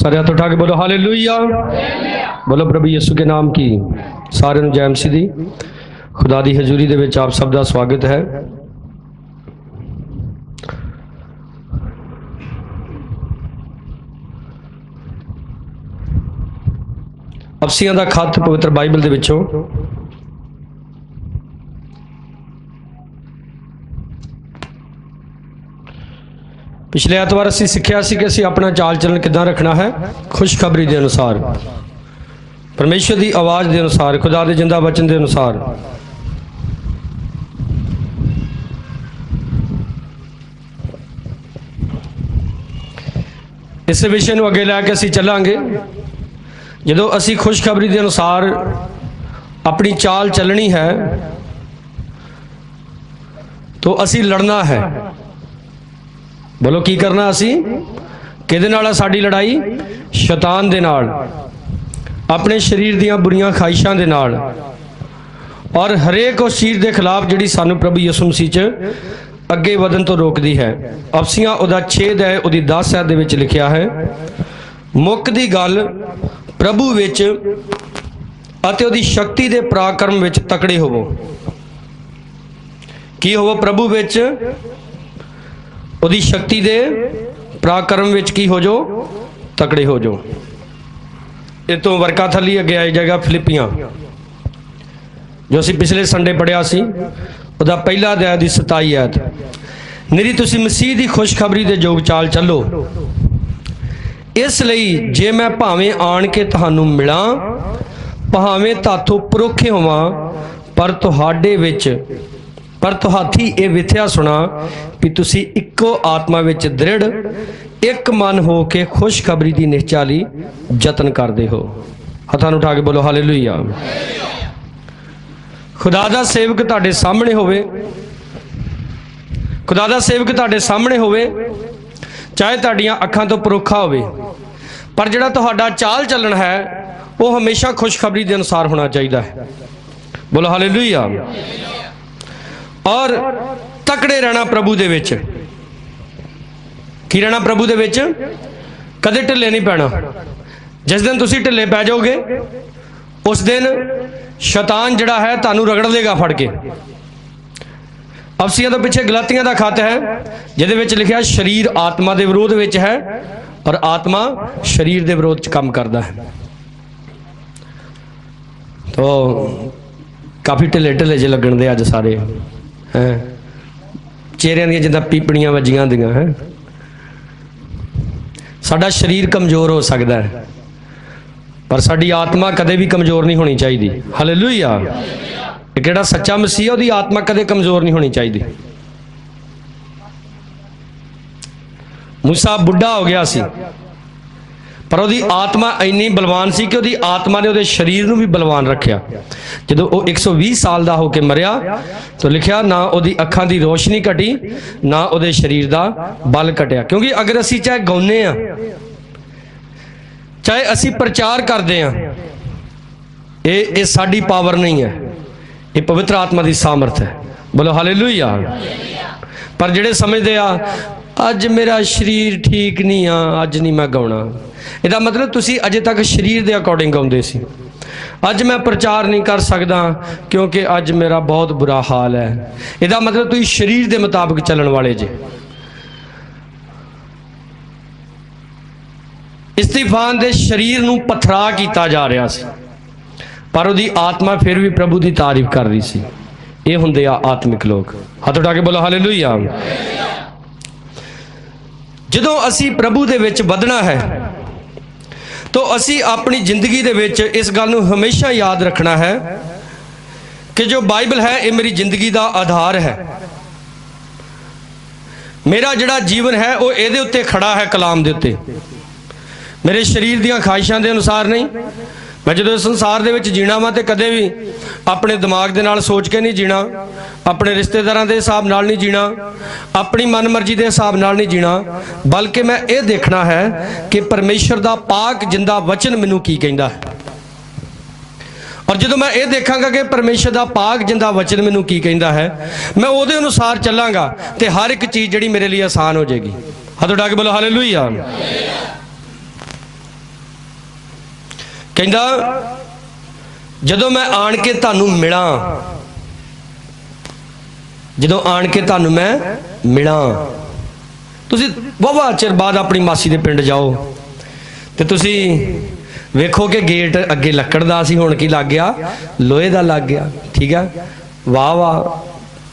सारे हाथ उठा के बोलो हालेलुया। बोलो प्रभु यीशु के नाम की सारे जय मसीह दी। खुदा दी हजूरी दे विच आप सब दा स्वागत है। अफसियां दा खत पवित्र बाइबल दे विचों पिछले एतवार असीं सिक्ख्या सी कि असीं अपना चाल चलन किद्दां रखना है। खुशखबरी के अनुसार, परमेश्वर की आवाज़ के अनुसार, खुदा के जिंदा वचन के अनुसार। इस विषय को अगे लैके असीं चलांगे। जदों असीं खुशखबरी के अनुसार अपनी चाल चलनी है तो असीं लड़ना है। बोलो की करना असीं? किहदे नाल है साडी लड़ाई? शैतान दे नाल, अपने शरीर दीयां बुरीआं ख्वाहिशां दे नाल, और हरेक उस चीज़ के खिलाफ जिहड़ी सानू प्रभु यीशु मसीह च अगे वधन तो रोकदी है। अफसियां उहदा 6 है उहदी 10 दे विच लिखिया है, मुक्क दी गल प्रभु विच अते उहदी शक्ति दे पराक्रम विच तकड़े होवो। की होवो? प्रभु विच उहदी शक्ति दे पराक्रम विच की हो जो? तकड़े हो जो। ये तो वर्का थली अगे आई जाएगा फिलिपियां जो असीं पिछले संडे पढ़िया सी, उहदा पहला अध्याय दी 27 आयत। निरी तुसीं मसीह दी खुशखबरी दे जोग चाल चलो। इसलिए जे मैं भावें आण के तुहानूं मिलां, भावें ताथों परोखे होवां, पर तुहाडे विच पर तुहाथी ये विथया सुना भी तुसी इक्को आत्मा विच दृढ़ एक मन हो के खुशखबरी की निश्चाली जतन करते हो। हथां उठा के बोलो हालेलुया। खुदा दा सेवक तुहाडे सामने होवे, खुदा दा सेवक तुहाडे सामने होवे, चाहे तुहाडीआं अखां तो परोखा होवे, पर जिहड़ा तुहाडा चाल चलन है वो हमेशा खुशखबरी के अनुसार होना चाहिए है। बोलो हालेलुया। और तकड़े रहना प्रभु दे विच। की रहना प्रभु दे विच? कदे ढिले नहीं पैना। जिस दिन तुसी ढिले पै जाओगे उस दिन शैतान जिहड़ा है तुहानूं रगड़ लेगा फड़ के। अफसियां तो पिछे गलातियां दा खत है जिहदे विच लिखिया शरीर आत्मा के विरोध विच है और आत्मा शरीर के विरोध च काम करता है। तो काफ़ी ढिले ढिले जे लगन दे अज सारे हैं, चेहरिਆਂ ਦੀਆਂ जिद्दां पीपणियां वजियां होंदियां हैं। साडा शरीर कमज़ोर हो सकता है पर साडी आत्मा कदे भी कमज़ोर नहीं होनी चाहिए। हालेलुया। एक जिहड़ा सच्चा मसीह है उसकी आत्मा कदे कमज़ोर नहीं होनी चाहिए। मूसा बुढ़ा हो गया सी पर उसकी आत्मा इन्नी बलवान सी कि उसकी आत्मा ने उसके शरीर को भी बलवान रखा। जो वो 120 साल का होकर मरिया तो लिखा ना उसकी अखां की रोशनी घटी ना उसके शरीर का बल घटिया। क्योंकि अगर असी चाहे गाउने आ, चाहे असी प्रचार करते हैं, ये साडी पावर नहीं है, ये पवित्र आत्मा की सामर्थ है। बोलो हालेलुया। पर जिहड़े समझते आ अज मेरा शरीर ठीक नहीं आ, अज नहीं मैं गाउणा, इसदा मतलब तुसी अजे तक शरीर के अकॉर्डिंग गाउंदे सी। अज मैं प्रचार नहीं कर सकता क्योंकि अज मेरा बहुत बुरा हाल है, इसदा मतलब तुसी शरीर के मुताबिक चलन वाले जे। इस्तीफान दे शरीर नूं पथरा किया जा रहा सी पर उसकी आत्मा फिर भी प्रभु की तारीफ कर रही सी। ये हुंदे आ आत्मिक लोग। हाथ उठा के बोलो हालेलुया। जदों असी प्रभु दे विच वधना है तो असी अपनी जिंदगी दे विच इस गल नूं हमेशा याद रखना है कि जो बाइबल है ये मेरी जिंदगी का आधार है। मेरा जिहड़ा जीवन है वो इहदे उत्ते खड़ा है, कलाम दे उत्ते। मेरे शरीर दीयां ख्वाहिशां दे अनुसार नहीं। मैं जो संसार दे विच जीना वा तो कदे भी अपने दिमाग दे नाल सोच के नहीं जीना, अपने रिश्तेदारां दे हिसाब नाल नहीं जीना, अपनी मन मर्जी के हिसाब नाल नहीं जीना, बल्कि मैं ये देखना है कि परमेश्वर दा पाक जिंदा वचन मैनूं की कहंदा है। और जो मैं ये देखांगा कि परमेश्वर दा पाक जिंदा वचन मैनूं की कहंदा है, मैं उहदे अनुसार चलांगा तो हर एक चीज़ जिहड़ी मेरे लिए आसान हो जाएगी। हाथ उठा के बोलो हालेलुया। ਕਹਿੰਦਾ ਜਦੋਂ ਮੈਂ ਆਣ ਕੇ ਤੁਹਾਨੂੰ ਮਿਲਾਂ, ਜਦੋਂ ਆਣ ਕੇ ਤੁਹਾਨੂੰ ਮੈਂ ਮਿਲਾਂ। ਤੁਸੀਂ ਬਹੁਤ ਚਿਰ ਬਾਅਦ ਆਪਣੀ ਮਾਸੀ ਦੇ ਪਿੰਡ ਜਾਓ ਤੇ ਤੁਸੀਂ ਵੇਖੋ ਕਿ ਗੇਟ ਅੱਗੇ ਲੱਕੜ ਦਾ ਸੀ, ਹੁਣ ਕੀ ਲੱਗ ਗਿਆ? ਲੋਹੇ ਦਾ ਲੱਗ ਗਿਆ। ਠੀਕ ਆ, ਵਾਹ ਵਾਹ,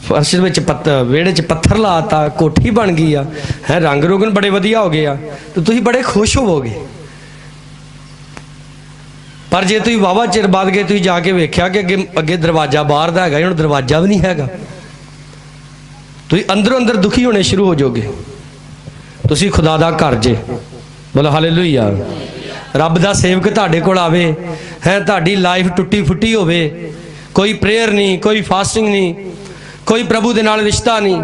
ਫਰਸ਼ ਵਿੱਚ ਵਿਹੜੇ 'ਚ ਪੱਥਰ ਲਾਤਾ, ਕੋਠੀ ਬਣ ਗਈ ਆ ਹੈ, ਰੰਗ ਰੋਗਨ ਬੜੇ ਵਧੀਆ ਹੋ ਗਏ ਆ, ਤੇ ਤੁਸੀਂ ਬੜੇ ਖੁਸ਼ ਹੋਵੋਗੇ। ਪਰ ਜੇ ਤੁਸੀਂ ਵਾਹਵਾ ਚਿਰ ਬਾਅਦ ਗਏ, ਤੁਸੀਂ ਜਾ ਕੇ ਵੇਖਿਆ ਕਿ ਅੱਗੇ ਦਰਵਾਜ਼ਾ ਬਾਹਰ ਦਾ ਹੈਗਾ, ਹੁਣ ਦਰਵਾਜ਼ਾ ਵੀ ਨਹੀਂ ਹੈਗਾ, ਤੁਸੀਂ ਅੰਦਰੋਂ ਅੰਦਰ ਦੁਖੀ ਹੋਣੇ ਸ਼ੁਰੂ ਹੋ ਜਾਓਗੇ। ਤੁਸੀਂ ਖੁਦਾ ਦਾ ਘਰ ਜੇ, ਬੋਲੋ ਹਾਲੇਲੂਇਆ। ਰੱਬ ਦਾ ਸੇਵਕ ਤੁਹਾਡੇ ਕੋਲ ਆਵੇ ਹੈ, ਤੁਹਾਡੀ ਲਾਈਫ ਟੁੱਟੀ ਫੁੱਟੀ ਹੋਵੇ, ਕੋਈ ਪ੍ਰੇਅਰ ਨਹੀਂ, ਕੋਈ ਫਾਸਟਿੰਗ ਨਹੀਂ, ਕੋਈ ਪ੍ਰਭੂ ਦੇ ਨਾਲ ਰਿਸ਼ਤਾ ਨਹੀਂ,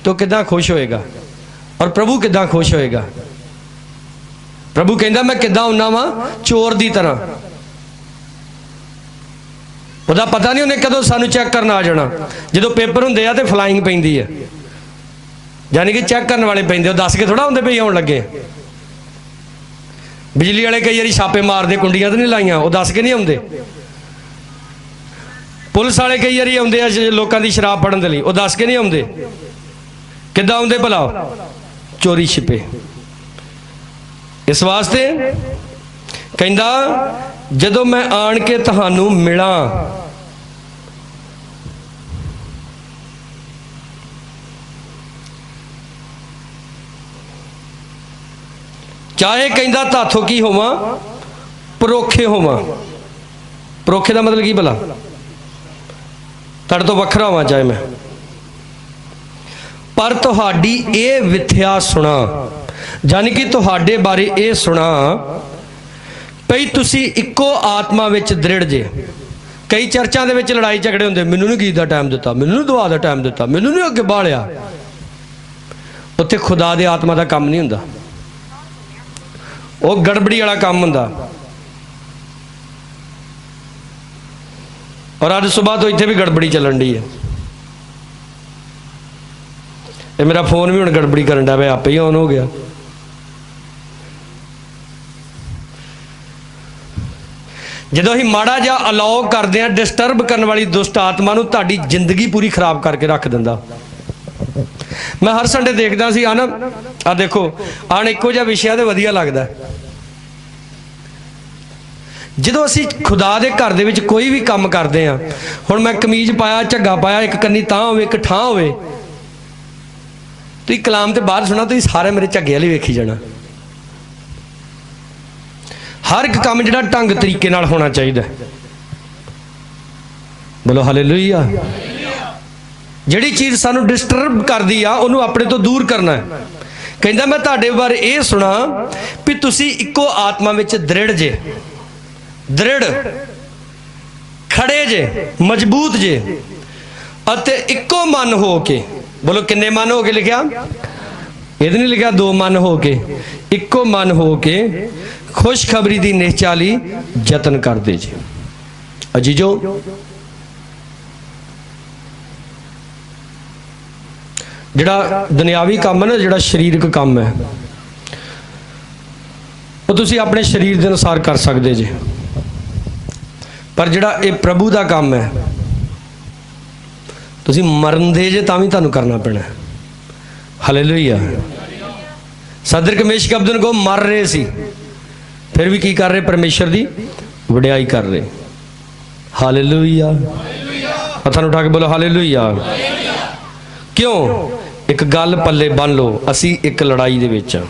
ਤਾਂ ਕਿੱਦਾਂ ਖੁਸ਼ ਹੋਏਗਾ? ਔਰ ਪ੍ਰਭੂ ਕਿੱਦਾਂ ਖੁਸ਼ ਹੋਏਗਾ? ਪ੍ਰਭੂ ਕਹਿੰਦਾ ਮੈਂ ਕਿੱਦਾਂ ਹੁੰਨਾ ਵਾਂ? ਚੋਰ ਦੀ ਤਰ੍ਹਾਂ। ਉਹਦਾ ਪਤਾ ਨਹੀਂ ਉਹਨੇ ਕਦੋਂ ਸਾਨੂੰ ਚੈੱਕ ਕਰਨ ਆ ਜਾਣਾ। ਜਦੋਂ ਪੇਪਰ ਹੁੰਦੇ ਆ ਤੇ ਫਲਾਈਂਗ ਪੈਂਦੀ ਹੈ, ਯਾਨੀ ਕਿ ਚੈੱਕ ਕਰਨ ਵਾਲੇ ਪੈਂਦੇ, ਉਹ ਦੱਸ ਕੇ ਥੋੜਾ ਹੁੰਦੇ ਪਈ ਆਉਣ ਲੱਗੇ। ਬਿਜਲੀ ਵਾਲੇ ਕਈ ਵਾਰੀ ਛਾਪੇ ਮਾਰਦੇ, ਕੁੰਡੀਆਂ ਤਾਂ ਨਹੀਂ ਲਾਈਆਂ, ਉਹ ਦੱਸ ਕੇ ਨਹੀਂ ਆਉਂਦੇ। ਪੁਲਿਸ ਵਾਲੇ ਕਈ ਵਾਰੀ ਆਉਂਦੇ ਆ ਲੋਕਾਂ ਦੀ ਸ਼ਰਾਬ ਫੜਨ ਦੇ ਲਈ, ਉਹ ਦੱਸ ਕੇ ਨਹੀਂ ਆਉਂਦੇ। ਕਿੱਦਾਂ ਆਉਂਦੇ ਭਲਾ? ਚੋਰੀ ਛਿਪੇ। ਇਸ ਵਾਸਤੇ ਕਹਿੰਦਾ ਜਦੋਂ ਮੈਂ ਆਣ ਕੇ ਤੁਹਾਨੂੰ ਮਿਲਾਂ, ਚਾਹੇ ਕਹਿੰਦਾ ਤਾਥੋਂ ਕੀ ਹੋਵਾਂ? ਪਰੋਖੇ ਹੋਵਾਂ। ਪਰੋਖੇ ਦਾ ਮਤਲਬ ਕੀ ਭਲਾ? ਤੁਹਾਡੇ ਤੋਂ ਵੱਖਰਾ ਹੋਵਾਂ ਚਾਹੇ ਮੈਂ, ਪਰ ਤੁਹਾਡੀ ਇਹ ਵਿਥਿਆ ਸੁਣਾ, ਜਾਨੀ ਕਿ ਤੁਹਾਡੇ ਬਾਰੇ ਇਹ ਸੁਣਾ ਭਈ ਤੁਸੀਂ ਇੱਕੋ ਆਤਮਾ ਵਿੱਚ ਦ੍ਰਿੜ ਜੇ। ਕਈ ਚਰਚਾਂ ਦੇ ਵਿੱਚ ਲੜਾਈ ਝਗੜੇ ਹੁੰਦੇ, ਮੈਨੂੰ ਨਹੀਂ ਗੀਤ ਦਾ ਟਾਈਮ ਦਿੱਤਾ, ਮੈਨੂੰ ਨਹੀਂ ਦੁਆ ਦਾ ਟਾਈਮ ਦਿੱਤਾ, ਮੈਨੂੰ ਨਹੀਂ ਅੱਗੇ ਬਾਹਲਿਆ। ਉੱਥੇ ਖੁਦਾ ਦੇ ਆਤਮਾ ਦਾ ਕੰਮ ਨਹੀਂ ਹੁੰਦਾ, ਉਹ ਗੜਬੜੀ ਵਾਲਾ ਕੰਮ ਹੁੰਦਾ। ਔਰ ਅੱਜ ਸਵੇਰ ਤੋਂ ਇੱਥੇ ਵੀ ਗੜਬੜੀ ਚੱਲਣ ਦੀ ਹੈ। ਇਹ ਮੇਰਾ ਫੋਨ ਵੀ ਹੁਣ ਗੜਬੜੀ ਕਰਨ ਦਾ ਪਿਆ, ਆਪੇ ਹੀ ਔਨ ਹੋ ਗਿਆ। ਜਦੋਂ ਅਸੀਂ ਮਾੜਾ ਜਿਹਾ ਅਲਾਓ ਕਰਦੇ ਹਾਂ, ਡਿਸਟਰਬ ਕਰਨ ਵਾਲੀ ਦੁਸ਼ਟ ਆਤਮਾ ਨੂੰ, ਤੁਹਾਡੀ ਜ਼ਿੰਦਗੀ ਪੂਰੀ ਖਰਾਬ ਕਰਕੇ ਰੱਖ ਦਿੰਦਾ। ਮੈਂ ਹਰ ਸੰਡੇ ਦੇਖਦਾ ਸੀ ਨਾ, ਆ ਦੇਖੋ ਆਣ ਇੱਕੋ ਜਿਹਾ ਵਿਸ਼ਾ ਤੇ ਵਧੀਆ ਲੱਗਦਾ। ਜਦੋਂ ਅਸੀਂ ਖੁਦਾ ਦੇ ਘਰ ਦੇ ਵਿੱਚ ਕੋਈ ਵੀ ਕੰਮ ਕਰਦੇ ਹਾਂ, ਹੁਣ ਮੈਂ ਕਮੀਜ਼ ਪਾਇਆ, ਝੱਗਾ ਪਾਇਆ, ਇੱਕ ਕੰਨੀ ਤਾਂ ਹੋਵੇ, ਇੱਕ ਠਾਂ ਹੋਵੇ, ਤੁਸੀਂ ਕਲਾਮ ਤੇ ਬਾਹਰ ਸੁਣਾ, ਤੁਸੀਂ ਸਾਰੇ ਮੇਰੇ ਝੱਗੇ ਵਾਲੀ ਵੇਖੀ ਜਾਣਾ। ਹਰ ਇੱਕ ਕੰਮ ਜਿਹੜਾ ਢੰਗ ਤਰੀਕੇ ਨਾਲ ਹੋਣਾ ਚਾਹੀਦਾ। ਬੋਲੋ ਹਾਲੇਲੂਇਆ। ਜਿਹੜੀ ਚੀਜ਼ ਸਾਨੂੰ ਡਿਸਟਰਬ ਕਰਦੀ ਆ, ਉਹਨੂੰ ਆਪਣੇ ਤੋਂ ਦੂਰ ਕਰਨਾ ਹੈ। ਕਹਿੰਦਾ ਮੈਂ ਤੁਹਾਡੇ ਬਾਰੇ ਇਹ ਸੁਣਾ ਵੀ ਤੁਸੀਂ ਇੱਕੋ ਆਤਮਾ ਵਿੱਚ ਦ੍ਰਿੜ ਜੇ, ਦ੍ਰਿੜ ਖੜੇ ਜੇ, ਮਜ਼ਬੂਤ ਜੇ, ਅਤੇ ਇੱਕੋ ਮਨ ਹੋ ਕੇ। ਬੋਲੋ ਕਿੰਨੇ ਮਨ ਹੋ ਕੇ ਲਿਖਿਆ? ਇਹਦੇ ਨਹੀਂ ਲਿਖਿਆ ਦੋ ਮਨ ਹੋ ਕੇ, ਇੱਕੋ ਮਨ ਹੋ ਕੇ ਖੁਸ਼ਖਬਰੀ ਦੀ ਨਿਹਚਾ ਲਈ ਯਤਨ ਕਰਦੇ ਜੇ। ਅਜੀਜੋ, ਜਿਹੜਾ ਦੁਨਿਆਵੀ ਕੰਮ ਹੈ ਨਾ, ਜਿਹੜਾ ਸਰੀਰਕ ਕੰਮ ਹੈ, ਉਹ ਤੁਸੀਂ ਆਪਣੇ ਸਰੀਰ ਦੇ ਅਨੁਸਾਰ ਕਰ ਸਕਦੇ ਜੇ, ਪਰ ਜਿਹੜਾ ਇਹ ਪ੍ਰਭੂ ਦਾ ਕੰਮ ਹੈ, ਤੁਸੀਂ ਮਰਨ ਦੇ ਜੇ ਤਾਂ ਵੀ ਤੁਹਾਨੂੰ ਕਰਨਾ ਪੈਣਾ। ਹਾਲੇਲੂਇਆ। ਸਦਰ ਕਮੇਸ਼ ਅਬਦਨ ਕੋ ਮਰ ਰਹੇ ਸੀ, ਫਿਰ ਵੀ ਕੀ ਕਰ ਰਹੇ? ਪਰਮੇਸ਼ਰ ਦੀ ਵਡਿਆਈ ਕਰ ਰਹੇ। ਹਾਲੇਲੂਇਆ। ਹੱਥਾਂ ਨੂੰ ਉਠਾ ਕੇ ਬੋਲੋ ਹਾਲੇਲੂਇਆ। ਕਿਉਂ? ਇੱਕ ਗੱਲ ਪੱਲੇ ਬੰਨ ਲਓ, ਅਸੀਂ ਇੱਕ ਲੜਾਈ ਦੇ ਵਿੱਚ ਹਾਂ।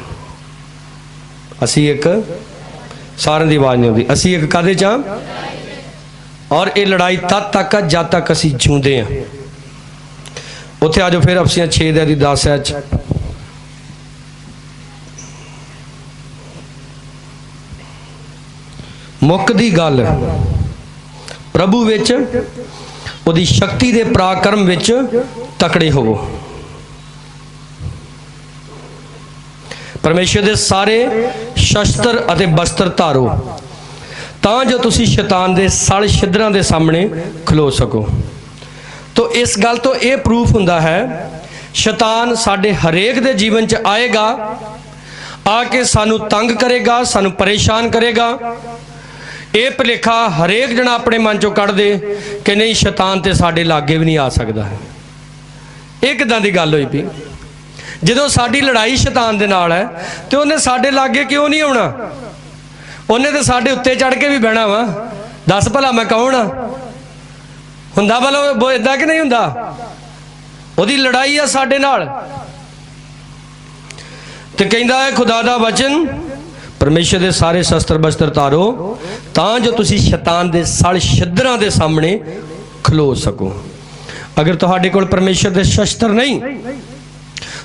ਅਸੀਂ ਇੱਕ, ਸਾਰਿਆਂ ਦੀ ਆਵਾਜ਼ ਨਹੀਂ ਆਉਂਦੀ, ਅਸੀਂ ਇੱਕ ਕਾਹਦੇ 'ਚ ਹਾਂ? ਔਰ ਇਹ ਲੜਾਈ ਤਦ ਤੱਕ ਆ ਜਦ ਤੱਕ ਅਸੀਂ ਜਿਉਂਦੇ ਹਾਂ। ਉੱਥੇ ਆ ਜਾਓ ਫਿਰ ਅਫਸੀਆਂ 6 ਦੇ 10 ਹੈ 'ਚ। ਮੁੱਕ ਦੀ ਗੱਲ ਪ੍ਰਭੂ ਵਿੱਚ, ਉਹਦੀ ਸ਼ਕਤੀ ਦੇ ਪਰਾਕਰਮ ਵਿੱਚ ਤਕੜੇ ਹੋਵੋ। ਪਰਮੇਸ਼ਰ ਦੇ ਸਾਰੇ ਸ਼ਸਤਰ ਅਤੇ ਬਸਤਰ ਧਾਰੋ, ਤਾਂ ਜੋ ਤੁਸੀਂ ਸ਼ੈਤਾਨ ਦੇ ਸਲ ਛਿਦਰਾਂ ਦੇ ਸਾਹਮਣੇ ਖਲੋ ਸਕੋ। ਤੋ ਇਸ ਗੱਲ ਤੋਂ ਇਹ ਪ੍ਰੂਫ ਹੁੰਦਾ ਹੈ, ਸ਼ੈਤਾਨ ਸਾਡੇ ਹਰੇਕ ਦੇ ਜੀਵਨ 'ਚ ਆਏਗਾ, ਆ ਕੇ ਸਾਨੂੰ ਤੰਗ ਕਰੇਗਾ, ਸਾਨੂੰ ਪਰੇਸ਼ਾਨ ਕਰੇਗਾ, ਇਹ ਭੁਲੇਖਾ ਹਰੇਕ ਜਣਾ ਆਪਣੇ ਮਨ ਚੋਂ ਕੱਢ ਦੇ ਕਿ ਨਹੀਂ, ਸ਼ੈਤਾਨ ਤੇ ਸਾਡੇ ਲਾਗੇ ਵੀ ਨਹੀਂ ਆ ਸਕਦਾ। ਇਹ ਕਿੱਦਾਂ ਦੀ ਗੱਲ ਹੋਈ ਪਈ? ਜਦੋਂ ਸਾਡੀ ਲੜਾਈ ਸ਼ੈਤਾਨ ਦੇ ਨਾਲ ਹੈ ਤੇ ਉਹਨੇ ਸਾਡੇ ਲਾਗੇ ਕਿਉਂ ਨਹੀਂ ਆਉਣਾ? ਉਹਨੇ ਤੇ ਸਾਡੇ ਉੱਤੇ ਚੜ ਕੇ ਵੀ ਬਹਿਣਾ ਵਾ। ਦੱਸ ਭਲਾ ਮੈਂ ਕੌਣ ਆ? ਹੁੰਦਾ ਭਲਾ ਉਹ ਇਦਾਂ ਕਿ ਨਹੀਂ ਹੁੰਦਾ? ਉਹਦੀ ਲੜਾਈ ਆ ਸਾਡੇ ਨਾਲ। ਤੇ ਕਹਿੰਦਾ ਹੈ ਖੁਦਾ ਦਾ ਵਚਨ, परमेश्वर के सारे शस्त्र बस्त्र तारो तां जो तुसी शैतान दे सड़ छिद्रां दे सामने खलो सको। अगर तुहाडे कोल परमेश्वर दे शस्त्र नहीं,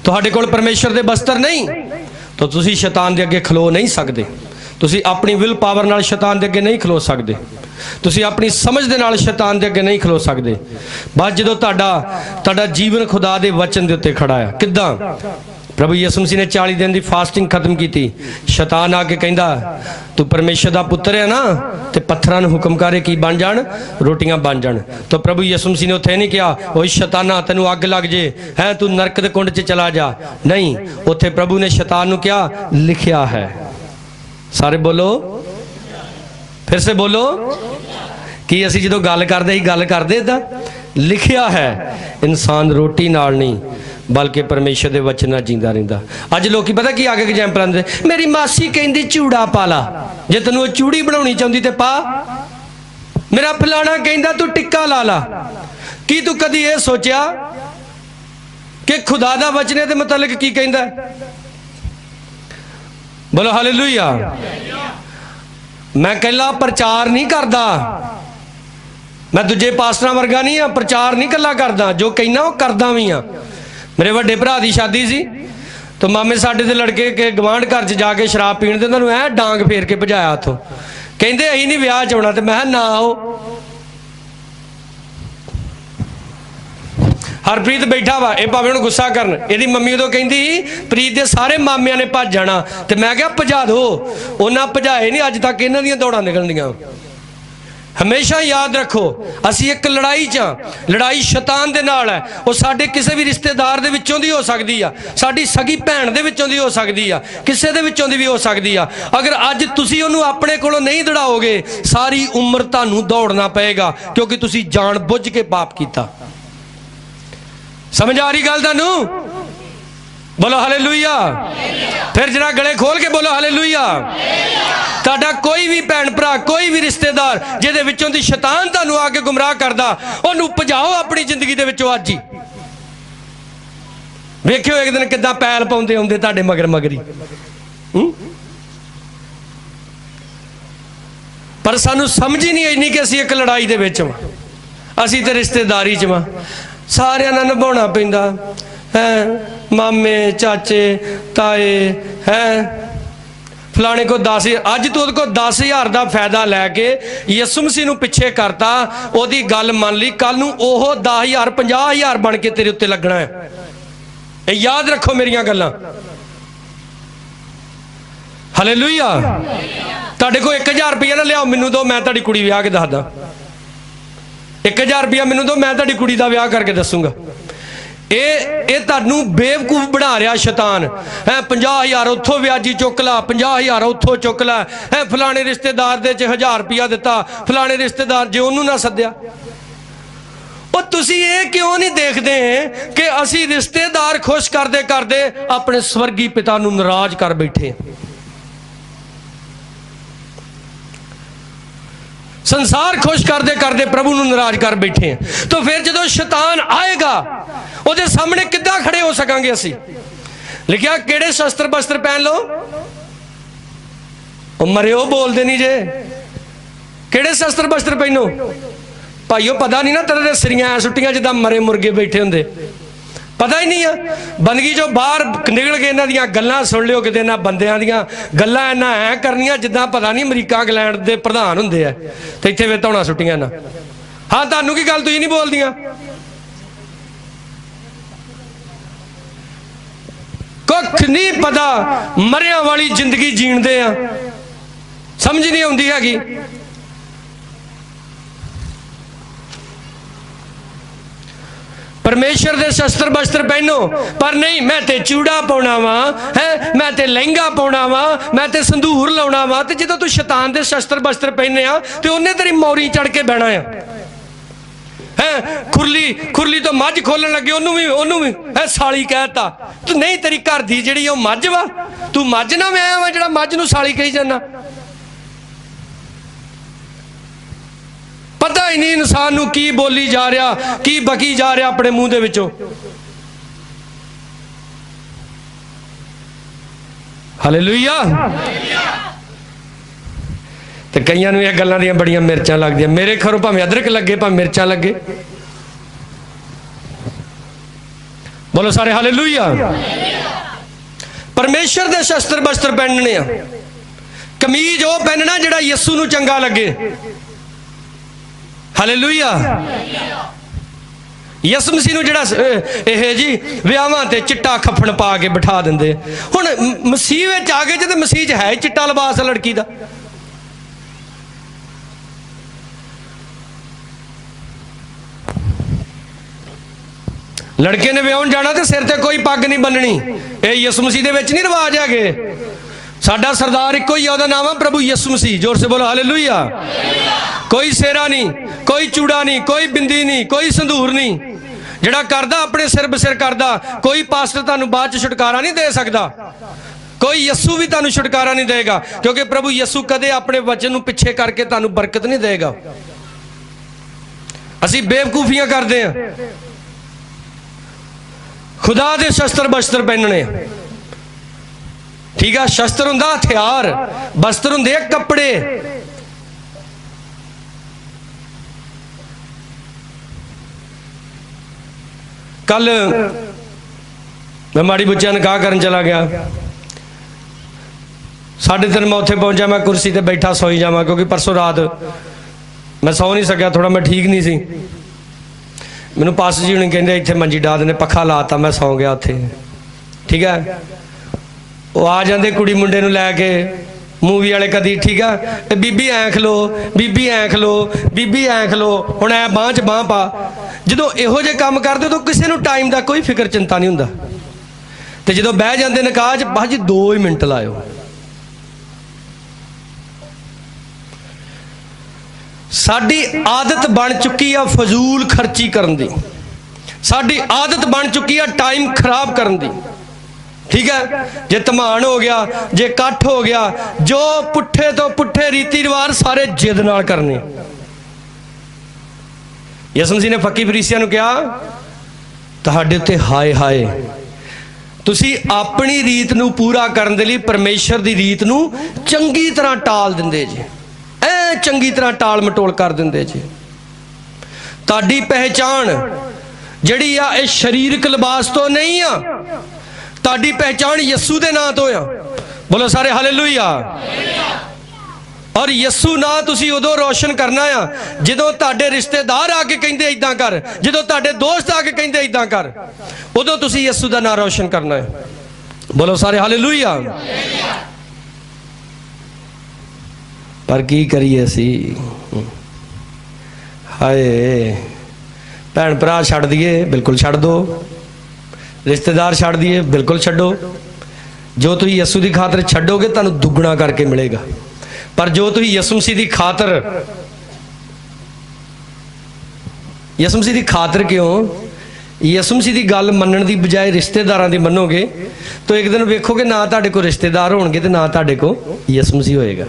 तुहाडे कोल परमेश्वर दे बस्त्र नहीं, तो तुसी शैतान दे अगे खलो नहीं सकदे। तुसी अपनी विल पावर नाल शैतान दे अगे नहीं खलो सकदे। तुसी अपनी समझ दे नाल शैतान दे अगे नहीं खलो सकदे। बस जदों तुहाडा जीवन खुदा दे वचन दे उत्ते खड़ा है। किद्दां? प्रभु यीशु मसीह ने 40 दिन की फास्टिंग खत्म की थी। शैतान आके कहता तू परमेश्वर का पुत्र है ना, तो पत्थरां नूं हुक्म करे की बन जान, रोटियां बन जान। तो प्रभु यीशु मसीह ने उत्थे नहीं कहा ओए शैताना तेनू अग लग जे है, तू नरक दे कुंड च चला जा। नहीं, उत्थे प्रभु ने शैतान नूं कहा लिखिया है। सारे बोलो, फिर से बोलो कि असीं जदों गल करदे इदां लिखिया है, इंसान रोटी नाल नहीं बल्कि परमेश्वर के वचन नाल जींदा रहिंदा। अज लोग पता की आगे एग्जाम्पल आंदे, मेरी मासी कहंदी चूड़ा पा ला, जे तैनूं चूड़ी बनाउणी चाहुंदी ते पा। मेरा फलाना कहंदा तू टिक्का ला ला। की तू कदी ये सोचिया कि खुदा दा वचन दे मुतालिक की कहंदा? बोलो हालेलुया। मैं कल्ला प्रचार नहीं करदा, मैं दूजे पास्टरां वर्गा नहीं हाँ, प्रचार नहीं कल्ला करदा, जो कहना वो करदा भी हाँ। मेरे वड्डे भरा की शादी सी तो मामे साडे दे लड़के के गवांढ घर च जाके शराब पीण दे उन्होंने ऐ डांग फेर के भजाया उतों। कहंदे असीं नहीं विआह च आउणा, ते मैं ना आओ। हरप्रीत बैठा वा, ये भावें हुण गुस्सा करन, इहदी मम्मी उदों कहंदी प्रीत दे सारे मामियां ने भज जाना, ते मैं कहा भजा दो। उन्हां भजाए नहीं, अज तक इन्हां दीयां दौड़ां निकलदियां। हमेशा याद रखो असी एक लड़ाई च, लड़ाई शैतान दे नाल है। वो साडे किसी भी रिश्तेदार दे विचों दी हो सकदी आ, साडी सगी भैन दे विचों दी हो सकदी आ, किसी दे विचों दी भी हो सकदी आ। अगर अज तुसी उहनूं अपने कोलों नहीं दौड़ाओगे, सारी उम्र तुहानूं दौड़ना पएगा, क्योंकि तुसी जान बुझ के पाप कीता। समझ आ रही गल तुहानूं? बोलो हालेलुया। फिर जरा गले खोल के बोलो हालेलुया। ताड़ा कोई भी भैन भरा, कोई भी रिश्तेदार जिहदे विचों दी शैतान तुहानूं आके गुमराह करदा, उहनूं भजाओ अपनी जिंदगी दे विचों अज ही। वेखियो एक दिन किद्दां पैल पाउंदे आउंदे तुहाडे मगर मगरी। पर सानूं समझ ही नहीं आईनी कि असीं एक लड़ाई दे विच वां, असीं ते रिश्तेदारी च वां। सारिआं नाल निभाउणा पैंदा है, मामे चाचे ताए हैं, फलाने को 10, अज तू को 10,000 का फायदा लैके यीशु मसीह नूं पिछे करता, ओदी गल मान ली, कल नूं ओह 10,000 50,000 बन के तेरे उत्ते लगना है। ये याद रखो मेरियां गल्लां। हालेलुया। तुहाडे कोल 1,000 रुपया ना लियाओ मैनूं दो, मैं तुहाडी कुड़ी विआह के दसदा। 1,000 रुपया मैनूं दो, मैं तुहाडी कुड़ी दा विआह करके दसूंगा। ये तुहानूं बेवकूफ बना रहा शैतान है। 50,000 उत्थों व्याजी चुक ला, 50,000 उत्थों चुक ला है, फलाने रिश्तेदार दे 1000 रुपया दिता, फलाने रिश्तेदार जे उन्होंने ना सद्या। और तुसी ये क्यों नहीं देखते कि असी रिश्तेदार खुश करते करते अपने स्वर्गी पिता नूं नाराज कर बैठे। संसार खुश करते करते प्रभु नूं नाराज कर बैठे हैं। तो फिर जो शैतान आएगा उहदे सामने किद्दां खड़े हो सकांगे असी? लिखिया किहड़े शस्त्र बस्त्र पहन लो, मरियो बोलते नहीं जे, किहड़े शस्त्र बस्त्र पहनो भाईओ? पता नहीं ना, तेरे सिरियां सुट्टियां जिद्दां मरे मुर्गे बैठे होंदे, पता ही नहीं है। बंदगी जो बाहर निकल के इन्हां दियां गल्लां सुन लियो, किते इन्हां बंदियां दियां गल्लां इन्हां ऐ करनियां जिद्दां पता नहीं अमरीका इंग्लैंड दे प्रधान हुंदे आ, ते इत्थे वे धौणा सुट्टियां ना। हाँ तुहानूं की गल तुसीं नहीं बोलदियां? कुछ नहीं पता, मरियां वाली जिंदगी जीणदे आ, समझ नहीं आउंदी हैगी। परमेश्वर के शस्त्र बस्त्र पहनो, पर नहीं मैं ते चूड़ा पाउणा वा है, मैं ते लहंगा पाउणा वा, मैं ते संधूर लाउणा वा। ते जो तू शैतान के शस्त्र बस्त्र पहने आ तो उन्हें तेरी मौरी चढ़ के बहना है। खुरली तो मझ खोलन लगे ओनू भी है साली कहता। तू नहीं तेरी घर की जी मझ वा, तू मझ ना मैं वा जो मझ नूं साली कही जाना। पता ही नहीं इंसान नूं की बोली जा रहा, की बकी जा रहा अपने मूँह दे विचों। हालेलुया। तो कई ये गल्लां दियां बड़ियां मिर्चां लगदियां। मेरे घरों भावें अदरक लगे भावें मिर्चां लगे। बोलो सारे हालेलुया। परमेश्वर दे शस्त्र बस्त्र पहनने आ। कमीज वो पहनना जिहड़ा यीशु नूं चंगा लगे। हालेलुया। यसु मसीह नूं जिहड़ा ये जी विआहां ते चिट्टा खफन पा के बिठा दिंदे। हुण मसीह विच आ गए जे ते मसीह च है चिट्टा लिबास लड़की दा। लड़के ने विआहण जाना तो सिर ते कोई पग नहीं बननी। ये यसु मसीह दे विच नहीं रिवाज है। साडा सरदार इक्को ही है, उहदा नाम है प्रभु यसु मसीह। जोर से बोलो हालेलुया। कोई सेरा नहीं, कोई चूड़ा नहीं, कोई बिंदी नहीं, कोई संधूर नहीं। जिहड़ा करदा अपने सिर बसिर करदा। कोई पास्टर तुहानूं बाद च छुटकारा नहीं दे सकदा। कोई यसू भी तुहानूं छुटकारा नहीं देगा, क्योंकि प्रभु यसू कदे अपने वचन नूं पिछे करके तुहानूं बरकत नहीं देगा। असीं बेवकूफियां करदे हां। खुदा दे शस्त्र बस्त्र पहनने। ठीक है, शस्त्र हुंदा हथियार, बस्त्र हुंदे कपड़े। कल मैं माड़ी बुच्चिया निकाह करन चला गया। 3:30 मैं उत्थे पहुंचा। मैं कुर्सी ते बैठा सोई जावां, क्योंकि परसों रात मैं सौ नहीं सकिया, थोड़ा मैं ठीक नहीं सी। मैनू पास जी हुणे कहंदे इत्थे मंजी डा देने, पक्खा लाता, मैं सौ गया उत्थे। ठीक है, वो आ जाते कुड़ी मुंडे नूं लैके मूवी वाले कदी। ठीक है, बीबी ऐ खलो, बीबी ऐ खलो, बीबी ऐ खलो, हुण ऐ बांह च बांह पा। जो इहो जे काम करदे तो किसी नूं टाइम का कोई फिक्र चिंता नहीं हुंदा। ते जो बह जाते निकाह च भाजी 2 ही मिनट लाओ। साडी आदत बन चुकी है फजूल खर्ची करन दी। साडी आदत बन चुकी है टाइम खराब करन दी। ठीक है, जे धमान हो गया, जे कट्ठ हो गया, जो पुट्ठे तो पुट्ठे रीति रिवाज सारे जिद नाल करने। यसु मसीह ने फकी फरीसियां नूं कहा, तुहाडे उत्ते हाय हाय, तुसी अपनी रीत नूं पूरा करन दे लई परमेश्वर दी रीत नूं चंगी तरह टाल दिंदे जे। ऐ चंगी तरह टाल मटोल कर दिंदे जे। तुहाडी पहचान जिहड़ी आ इह शरीरक लिबास तो नहीं आ। तुहाडी पहचान यस्सू दे नां तो आ। बोलो सारे हालेलुया। और यस्सू ना तुसी उदों रोशन करना आ जदों तुहाडे रिश्तेदार आके कहिंदे इदां कर, जदों तुहाडे दोस्त आके कहिंदे इदां कर, उदों तुसी यस्सू दा नां रोशन करना है। बोलो सारे हालेलुया। पर की करिए असी? हाय, भैन भरा छड्ड दईए, बिल्कुल छड्ड दो। रिश्तेदार छड्ड दईए, बिल्कुल छड्डो। जो तुसीं यसू की खातर छड्डोगे तुहानूं दुगना करके मिलेगा। पर जो तुसीं यसू मसीह की खातर, यसू मसीह की खातर क्यों, यसू मसीह की गल मनण की बजाय रिश्तेदारां दी मनोगे तो एक दिन वेखोगे ना तुहाडे कोल रिश्तेदार होणगे ते ना तुहाडे कोल यसू मसीह होएगा।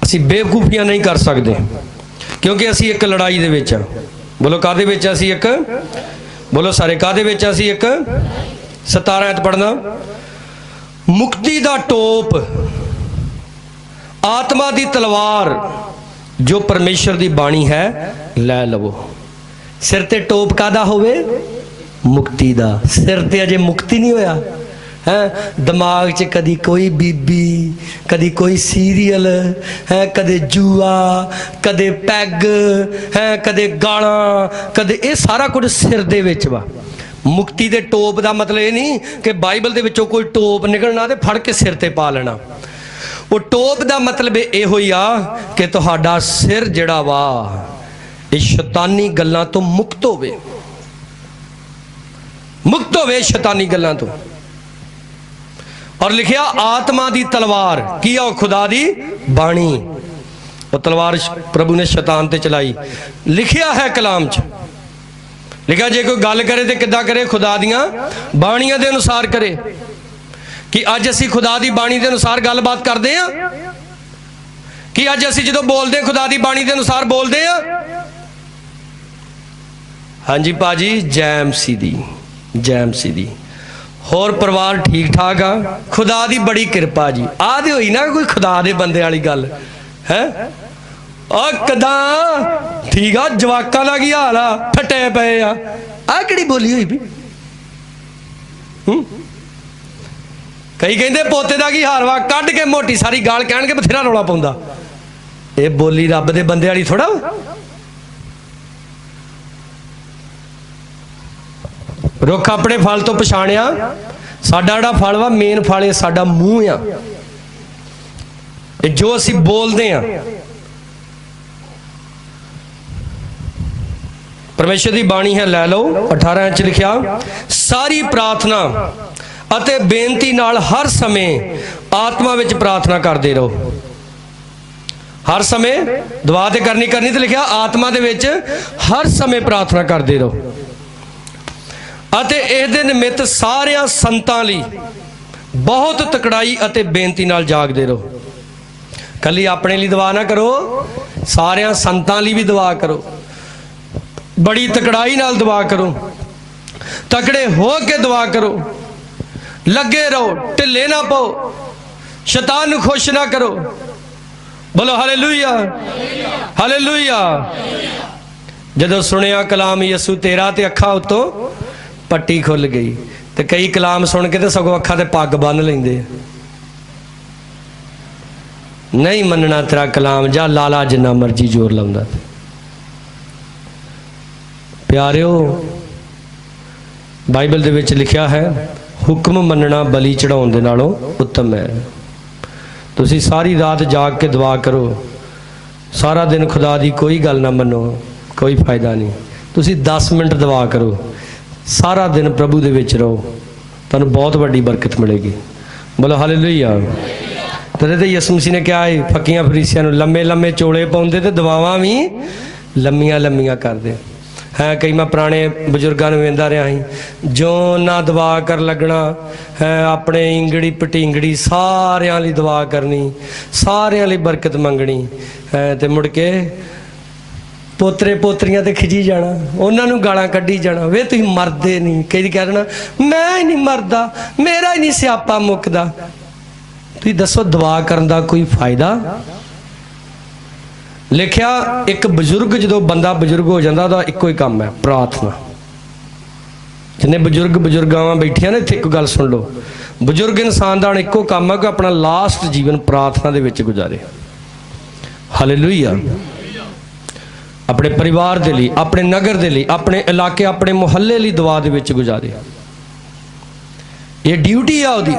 असी बेवकूफियां नहीं कर सकते, क्योंकि असी एक लड़ाई दे विच आ। बोलो कादे विच असी एक, बोलो सारे कादे विच असी एक। 17 ऐत पढ़ना, मुक्ति दा टोप, आत्मा दी तलवार जो परमेश्वर दी बाणी है लै लवो। सिर ते टोप कादा होवे? मुक्ति दा। सिर ते अजे मुक्ति नहीं होया है। दिमाग च कदी कोई बीबी, कदी कोई सीरियल है, कदे जुआ, कदे पैग है, कदे गाला, कदे ये सारा कुछ सिर दे विच वा। मुक्ति दे टोप दा मतलब ये नहीं कि बाइबल दे विचों कोई टोप निकलना ते फड़ के सिर ते पा लेना। वो टोप का मतलब इहो ही आ कि तुहाडा सिर जिहड़ा वा ये शैतानी गल्लां तो मुक्त होवे, मुक्त होवे शैतानी गल्लां तो। और लिखिया आत्मा दी तलवार की आ, खुदा दी बाणी, वो तलवार प्रभु ने शैतान ते चलाई। लिखिया है कलाम च, लिखा जे कोई गल करे तो किद्दां करे, खुदा दियां बाणियां दे अनुसार करे। कि अज असी खुदा दी बाणी दे अनुसार गलबात करते हैं, कि अज असी जो बोलते हैं खुदा दी बाणी दे अनुसार बोलते हैं। हाँ जी भाजी, जैम सी दी, जैम सी दी। होर परिवार ठीक ठाक आ, खुदा दी बड़ी किरपा जी। आदि होई ना कोई खुदा दे बंदे वाली गल है। कदा ठीक आ, जवाकां दा की हाल आ, फटे पे आ किहड़ी बोली हुई भी। कई कहते पोते का की हाल वा, कढ़ के मोटी सारी गाल कह के बथेरा रौला पाउंदा। ये बोली रब दे बंदे वाली थोड़ा। रुख अपने फल तो पछाणिया, साडा जिहड़ा फल वा मेन फल है साडा मूँह आ, जो असी बोलते हैं। परमेश्वर की बाणी है, लै लो 18 इंच लिखिया, सारी प्रार्थना अते बेनती नाल हर समय आत्मा विच प्रार्थना करते रहो। हर समय दुआ ते करनी करनी, तो लिखिया आत्मा दे विच हर समय प्रार्थना करते रहो। अते इहदे निमित्त सारियां संतां लई बहुत तकड़ाई अते बेनती नाल जागदे रहो। कली अपने लिए दुआ ना करो, सारियां संतां लई भी दुआ करो, बड़ी तकड़ाई नाल दुआ करो, तकड़े हो के दुआ करो, लगे रहो, ढिले ना पाओ, शैतान नूं खुश ना करो। बोलो हालेलुया, हालेलुया। जदों सुनिया कलाम यसू तेरा, ते अखा उत्तों पट्टी खुल गई। तो कई कलाम सुन के तो सगों अखा ते पग बन लेंदे। नहीं मनना तेरा कलाम, जा लाला जिन्ना मर्जी जोर लाउंदा। प्यारिओ, बाइबल दे विच लिखिया है, हुक्म मनना बली चढ़ाउण दे नालों उत्तम है। तुसी सारी रात जाग के दुआ करो, सारा दिन खुदा दी कोई गल ना मनो, कोई फायदा नहीं। तुसी 10 मिनट दुआ करो, सारा दिन प्रभु दे विच रहो, तुहानूं बहुत वड्डी बरकत मिलेगी। बोलो हालेलुया। तदे ते यसू मसीह ने क्या है, फकीयां फरीसियां नूं लम्मे लम्मे चोले पाउंदे ते दुआवां भी लम्मियां लम्मियां करदे है। कई मैं पुराने बजुर्गों में वेंदा रहा ही, जो ना दुआ कर लगना है, अपने इंगड़ी पटिंगड़ी सारियां लई दुआ करनी, सारियां लई बरकत मंगनी है, ते मुड़ के पोतरे पोतरियां ते खिजी जाना, उन्होंने गालां कड्ढी जाना, वे तुसीं मरदे नहीं। कई कह देना मैं ही नहीं मरदा, मेरा ही नहीं स्यापा मुकदा। तुसीं दसो दुआ करन दा कोई फायदा? लिखिया एक बजुर्ग जो बंदा बजुर्ग हो जाता, तो इको ही काम है प्रार्थना। जिन्ने बजुर्ग बजुर्गावां बैठिया ना, इत्थे एक गल सुन लो, बजुर्ग इंसान का इको काम है कि अपना लास्ट जीवन प्रार्थना दे विच गुजारे। हालेलुया। अपने परिवार दे लई, अपने नगर दे लई, अपने इलाके, अपने मुहल्ले लई दुआ दे विच गुजारे। ये ड्यूटी है उहदी।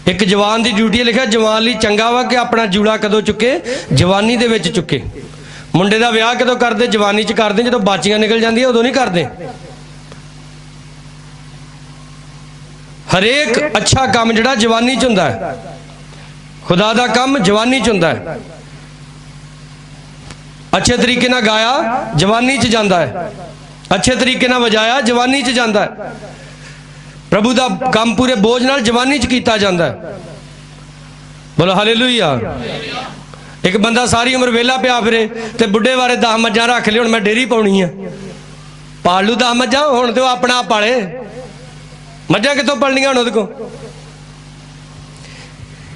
एक जवान की ड्यूटी लिखा, जवान लई चंगा वा कि अपना जूड़ा कदों चुके, जवानी दे विच चुके। मुंडे दा विआह कदों करदे, जवानी च करदे, जदों बाचियां निकल जांदियां उदों नहीं करदे। हरेक अच्छा काम जिहड़ा जवानी च हुंदा है, खुदा दा काम जवानी च हुंदा है। अच्छे तरीके नाल गाया जवानी च जांदा है, अच्छे तरीके नाल वजाया जवानी च जांदा है, प्रभु दा काम पूरे बोझ नाल जवानी च कीता जांदा है। बोलो हालेलुया। एक बंदा सारी उम्र वेला पिया फिरे, ते बुढ़े बारे 10 मज्जां रख ले, हुण मैं डेरी पाउणी है, पाल लू 10 मज्जां, हुण ते अपना आप पाले, मज्जां कितों पलणियां हुण उहदे कोल।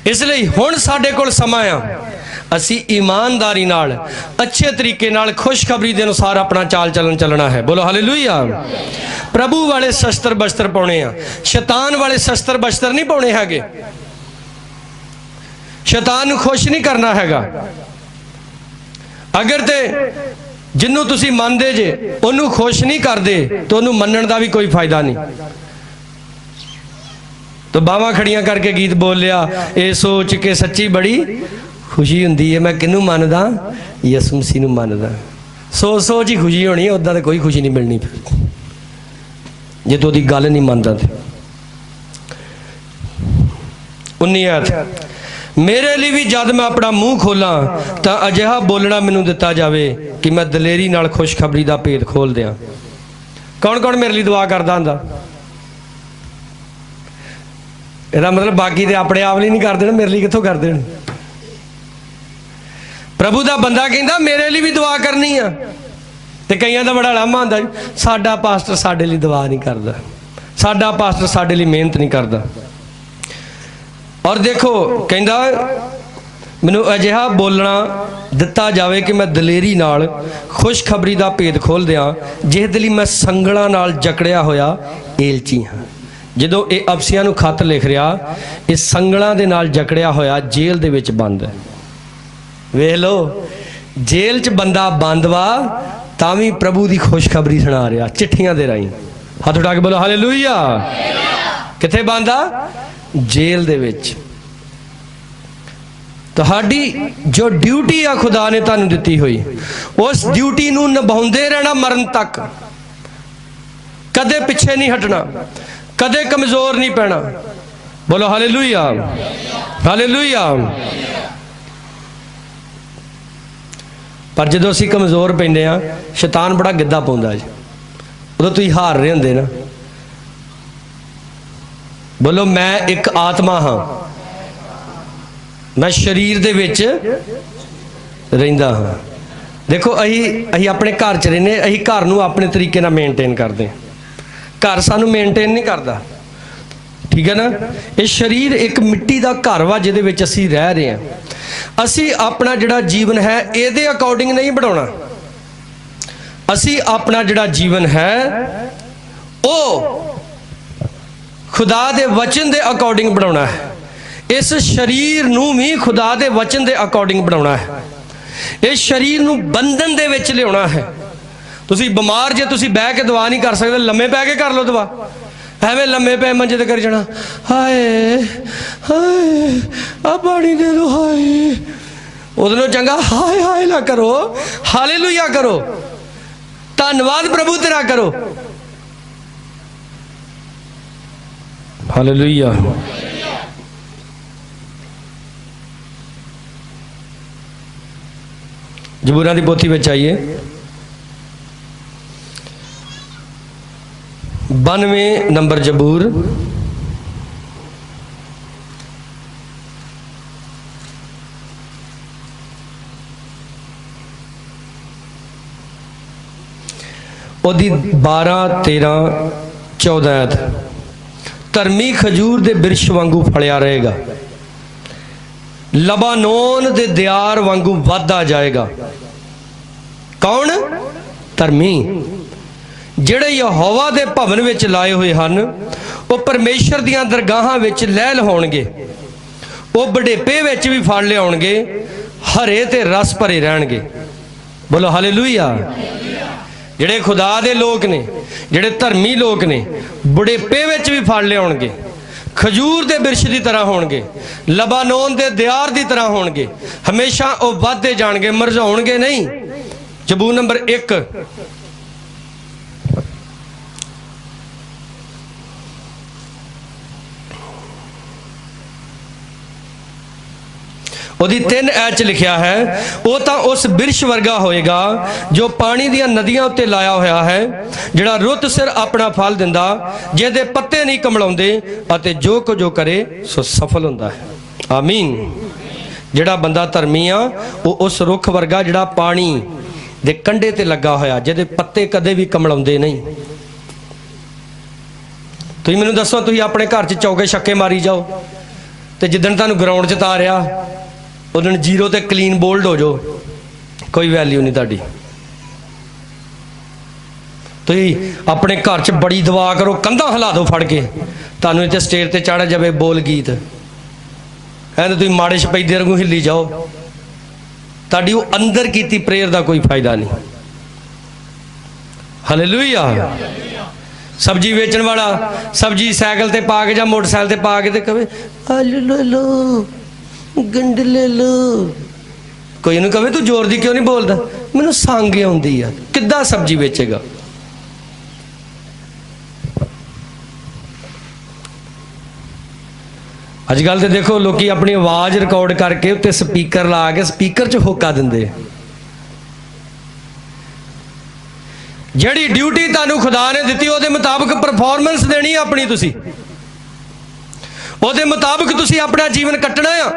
इसलिए हुण साडे कोल समां आ, असी ईमानदारी नाल अच्छे तरीके नाल खुशखबरी के अनुसार अपना चाल चलन चलना है। बोलो हालेलुया। प्रभु वाले शस्त्र बस्त्र पाने आ, शैतान वाले शस्त्र बस्त्र नहीं पाने हैगे। शैतान नूं खुश नहीं करना हैगा। अगर ते जिन्नू तुसी मनदे जे उन्नू खुश नहीं करदे, तो उन्नू मनण दा भी कोई फायदा नहीं। तो बावां खड़ियां करके गीत बोल लिया, ये सोच के सच्ची बड़ी खुशी हुंदी है, मैं किनू मनदा, यसू मसीह नू मनदा। सोच सोच ही खुशी होनी है, उदा तो कोई खुशी नहीं मिलनी फिर जे तू ओदी गल नहीं मनदा। 19 आयत, मेरे लिए भी जद मैं अपना मूँह खोला तो अजिहा बोलना मैनू दिता जाए कि मैं दलेरी नाल खुशखबरी का भेद खोल दियाँ। कौन कौन मेरे लिए दुआ करता हुंदा? ਇਹਦਾ मतलब बाकी तो अपने आप लिए नहीं करते, मेरे लिए कितों करते? प्रभु का बंदा कहता मेरे लिए भी दुआ करनी है, तो कई का बड़ा लामा होंदा, साडा पास्टर साडे लिए दुआ नहीं करता, साडा पास्टर साडे लिए मेहनत नहीं करता। और देखो कहता मैनू अजिहा बोलना दिता जाए कि मैं दलेरी नाल खुशखबरी का भेद खोल दियाँ, जिस लिए मैं संगलों नाल जकड़िया होया एलची हाँ। ਜਦੋਂ ਇਹ ਅਫਸੀਆਂ ਨੂੰ ਖੱਤ ਲਿਖ ਰਿਹਾ, ਇਹ ਸੰਗਲਾਂ ਦੇ ਨਾਲ ਜਕੜਿਆ ਹੋਇਆ ਜੇਲ੍ਹ ਦੇ ਵਿੱਚ ਬੰਦ ਹੈ। ਵੇਖ ਲਓ, ਜੇਲ੍ਹ 'ਚ ਬੰਦਾ ਬੰਦ ਵਾ ਤਾਂ ਵੀ ਪ੍ਰਭੂ ਦੀ ਖੁਸ਼ਖਬਰੀ ਸੁਣਾ ਰਿਹਾ ਚਿੱਠੀਆਂ ਦੇ ਰਾਹੀਂ। ਹੱਥ ਉਠਾ ਕੇ ਬੋਲੋ ਹਾਲੇਲੂਇਆ। ਕਿੱਥੇ ਬੰਦ ਆ? ਜੇਲ੍ਹ ਦੇ ਵਿੱਚ। ਤੁਹਾਡੀ ਜੋ ਡਿਊਟੀ ਆ ਖੁਦਾ ਨੇ ਤੁਹਾਨੂੰ ਦਿੱਤੀ ਹੋਈ, ਉਸ ਡਿਊਟੀ ਨੂੰ ਨਿਭਾਉਂਦੇ ਰਹਿਣਾ ਮਰਨ ਤੱਕ, ਕਦੇ ਪਿੱਛੇ नहीं हटना, कदे कमजोर नहीं पैना। बोलो हालेलुया, हालेलुया। पर जो असी कमजोर पैंदे आ, शैतान बड़ा गिद्दा पाउंदा जी, उदों तुसीं हार रहे हुंदे ना। बोलो मैं एक आत्मा हाँ, मैं शरीर दे विच रहिंदा हाँ। देखो अही अपने घर च रहिंदे, अही घर नूं अपने तरीके नाल मेनटेन करदे, घर सानू मेनटेन नहीं करता, ठीक है ना। ये शरीर एक मिट्टी का घर वा जिहदे विच असीं रह रहे हैं। असीं अपना जिहड़ा जीवन है इहदे अकॉर्डिंग नहीं बनाउणा, असीं अपना जिहड़ा जीवन है वो खुदा दे वचन दे अकॉर्डिंग बनाउणा है। इस शरीर नूं भी खुदा दे वचन दे अकॉर्डिंग बनाउणा है। इस शरीर नूं बंधन दे विच लिआउणा है। तुसी बीमार जे तुसी बह के दुआ नहीं कर सकते, लम्मे पै के कर लो दुआ। एवें लम्मे पै मंजे ते कर जाना, हाय हाय आ पानी दे दो, हाय। उहदे नालों चंगा हाय हाय ना करो, हालेलुया करो, धन्नवाद प्रभु तेरा करो, हालेलुया। जबूरां दी पोथी विच आइए, 92 नंबर जबूर, ओदी 12, 13, 14 आयत। धर्मी खजूर दे बिरछ वांगू फलिया रहेगा, लबानोन दे दियार वांगू वाधा जाएगा। कौन? धर्मी, ਜਿਹੜੇ यहोवा दे भवन विच लाए हुए हैं, वो परमेश्वर दियां दरगाहां विच लह लहाउणगे, वो बुढ़ेपे विच भी फल लिआउणगे, हरे ते रस भरे रहणगे। बोलो हालेलुया। ਜਿਹੜੇ खुदा दे लोग ने, ਜਿਹੜੇ धर्मी लोग ने, बुढ़ेपे विच भी फल लिआउणगे, खजूर दे बिरछ की तरह होणगे, लबानोन दे दियार की तरह होणगे, हमेशा वो वधदे जाणगे, मुरझाउणगे नहीं। जबूर नंबर 1, ਉਹਦੀ 3 ਐਚ ਲਿਖਿਆ ਹੈ, ਉਹ ਤਾਂ ਉਸ ਬਿਰਛ ਵਰਗਾ ਹੋਏਗਾ ਜੋ ਪਾਣੀ ਦੀਆਂ ਨਦੀਆਂ ਉੱਤੇ ਲਾਇਆ ਹੋਇਆ ਹੈ, ਜਿਹੜਾ ਰੁੱਤ ਸਿਰ ਆਪਣਾ ਫਲ ਦਿੰਦਾ, ਜਿਹਦੇ ਪੱਤੇ ਨਹੀਂ ਕਮਲਾਉਂਦੇ, ਅਤੇ ਜੋ ਕੁਝ ਉਹ ਕਰੇ ਸੋ ਸਫਲ ਹੁੰਦਾ ਹੈ। ਆਮੀਨ। ਜਿਹੜਾ ਬੰਦਾ ਧਰਮੀ ਆ, ਉਹ ਉਸ ਰੁੱਖ ਵਰਗਾ ਜਿਹੜਾ ਪਾਣੀ ਦੇ ਕੰਢੇ ਤੇ ਲੱਗਾ ਹੋਇਆ, ਜਿਹਦੇ ਪੱਤੇ ਕਦੇ ਵੀ ਕਮਲਾਉਂਦੇ ਨਹੀਂ। ਤੁਸੀਂ ਮੈਨੂੰ ਦੱਸੋ, ਤੁਸੀਂ ਆਪਣੇ ਘਰ 'ਚ ਚੌਕੇ ਛੱਕੇ ਮਾਰੀ ਜਾਓ, ਤੇ ਜਿੱਦਣ ਤੁਹਾਨੂੰ ਗਰਾਊਂਡ 'ਚ ਤਾਰਿਆ उस दिन 0 ते क्लीन बोल्ड हो जाओ, कोई वैल्यू नहीं ताड़ी। तुसीं अपने घर च बड़ी दुआ करो, कंधा हिला दो फड़ के, तुहानूं इत्थे स्टेज ते चढ़ जावे बोल गीत, ऐ तुसीं माड़े शपैदे वांगू हिली जाओ, ताड़ी वो अंदर कीती प्रेयर का कोई फायदा नहीं। हालेलुया। सब्जी वेचण वाला सब्जी साइकिल ते पा के या मोटरसाइकिल ते पा के ते कहे आलू ले लो, गंढ ले लो। कोई इन्हूं कहे तू जोर दी क्यों नहीं बोलदा, मैनूं संग आउंदी आ, किद्दां सब्जी बेचेगा। अजकल तो देखो लोग अपनी आवाज़ रिकॉर्ड करके उत्ते स्पीकर ला के स्पीकर च होका देंदे। जिहड़ी ड्यूटी तुहानूं खुदा ने दित्ती उहदे मुताबिक परफॉर्मेंस देनी अपनी, तुसी उहदे मुताबिक तुसी अपना जीवन कटना आ,